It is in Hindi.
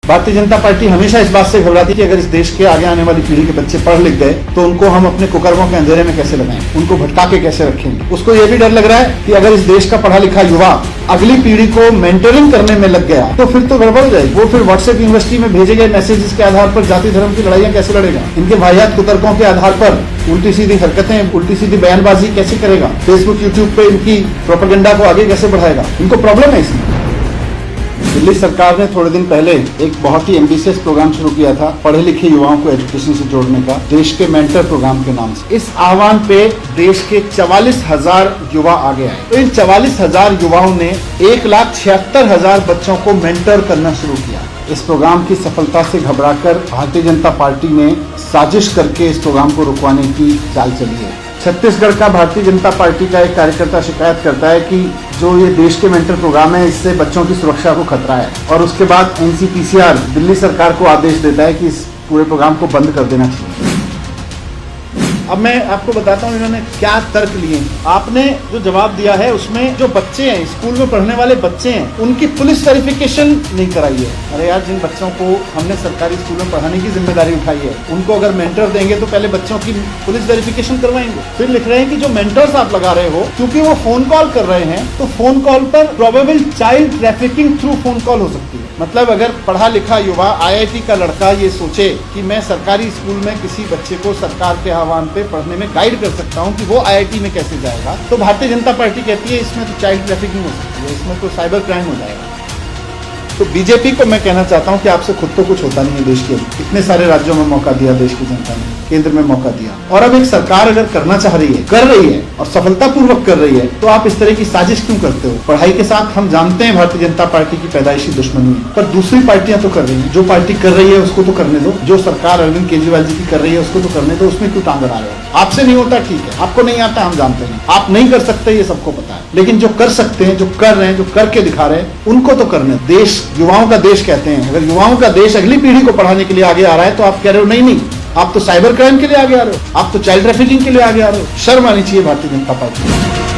भारतीय जनता पार्टी हमेशा इस बात से घबराती है कि अगर इस देश के आगे आने वाली पीढ़ी के बच्चे पढ़ लिख गए तो उनको हम अपने कुकर्मों के अंधेरे में कैसे लगाएं, उनको भटका के कैसे रखेंगे। उसको ये भी डर लग रहा है कि अगर इस देश का पढ़ा लिखा युवा अगली पीढ़ी को मेंटरिंग करने में लग गया तो फिर तो गड़बड़ हो जाएगी। वो फिर व्हाट्सएप यूनिवर्सिटी में भेजे गए मैसेजेस के आधार पर जाति धर्म की लड़ाइयां कैसे लड़ेगा, इनके वाहियात कुतर्कों के आधार पर उल्टी सीधी हरकतें, उल्टी सीधी बयानबाजी कैसे करेगा, फेसबुक यूट्यूब पे इनकी प्रोपेगेंडा को आगे कैसे बढ़ाएगा। इनको प्रॉब्लम है इसमें। दिल्ली सरकार ने थोड़े दिन पहले एक बहुत ही एम्बिशियस प्रोग्राम शुरू किया था पढ़े लिखे युवाओं को एजुकेशन से जोड़ने का, देश के मेंटर प्रोग्राम के नाम से। इस आह्वान पे देश के 44,000 युवा आगे आए। तो इन 44,000 युवाओं ने 1,76,000 बच्चों को मेंटर करना शुरू किया। इस प्रोग्राम की सफलता से घबराकर भारतीय जनता पार्टी ने साजिश करके इस प्रोग्राम को रुकवाने की चाल चली है। छत्तीसगढ़ का भारतीय जनता पार्टी का एक कार्यकर्ता शिकायत करता है कि जो ये देश के मेंटर प्रोग्राम है इससे बच्चों की सुरक्षा को खतरा है, और उसके बाद एनसीपीसीआर दिल्ली सरकार को आदेश देता है कि इस पूरे प्रोग्राम को बंद कर देना चाहिए। अब मैं आपको बताता हूँ इन्होंने क्या तर्क लिए। आपने जो जवाब दिया है उसमें जो बच्चे हैं, स्कूल में पढ़ने वाले बच्चे हैं, उनकी पुलिस वेरिफिकेशन नहीं कराई है। अरे यार, जिन बच्चों को हमने सरकारी स्कूल में पढ़ाने की जिम्मेदारी उठाई है उनको अगर मेंटर देंगे तो पहले बच्चों की पुलिस वेरिफिकेशन करवाएंगे। फिर लिख रहे हैं कि जो मेंटर्स आप लगा रहे हो, क्योंकि वो फोन कॉल कर रहे हैं तो फोन कॉल पर probable child trafficking through phone call हो सकती है। मतलब अगर पढ़ा लिखा युवा आईआईटी का लड़का ये सोचे कि मैं सरकारी स्कूल में किसी बच्चे को सरकार के आह्वान पे पढ़ने में गाइड कर सकता हूं कि वो आईआईटी में कैसे जाएगा, तो भारतीय जनता पार्टी कहती है इसमें तो चाइल्ड ट्रैफिकिंग हो सकती है, इसमें तो साइबर क्राइम हो जाएगा। तो बीजेपी को मैं कहना चाहता हूं कि आपसे खुद तो कुछ होता नहीं है देश के। इतने सारे राज्यों में मौका दिया देश की जनता ने, केंद्र में मौका दिया, और अब एक सरकार अगर करना चाह रही है, कर रही है और सफलतापूर्वक कर रही है, तो आप इस तरह की साजिश क्यों करते हो। पढ़ाई के साथ हम जानते हैं भारतीय जनता पार्टी की पैदाइशी दुश्मनी है, पर दूसरी पार्टियां तो कर रही हैं। जो पार्टी कर रही है उसको तो करने दो, जो सरकार अरविंद केजरीवाल जी की कर रही है उसको तो करने दो, उसमें क्यों टांग अड़ा रहे हो। आपसे नहीं होता ठीक है, आपको नहीं आता हम जानते हैं, आप नहीं कर सकते ये सबको पता है, लेकिन जो कर सकते हैं, जो कर रहे हैं, जो करके दिखा रहे हैं, उनको तो करने। देश युवाओं का देश कहते हैं, अगर युवाओं का देश अगली पीढ़ी को पढ़ाने के लिए आगे आ रहा है तो आप कह रहे हो नहीं, आप तो साइबर क्राइम के लिए आगे आ रहे हो, आप तो चाइल्ड ट्रैफिकिंग के लिए आगे आ रहे हो। शर्म आनी चाहिए भारतीय जनता पार्टी।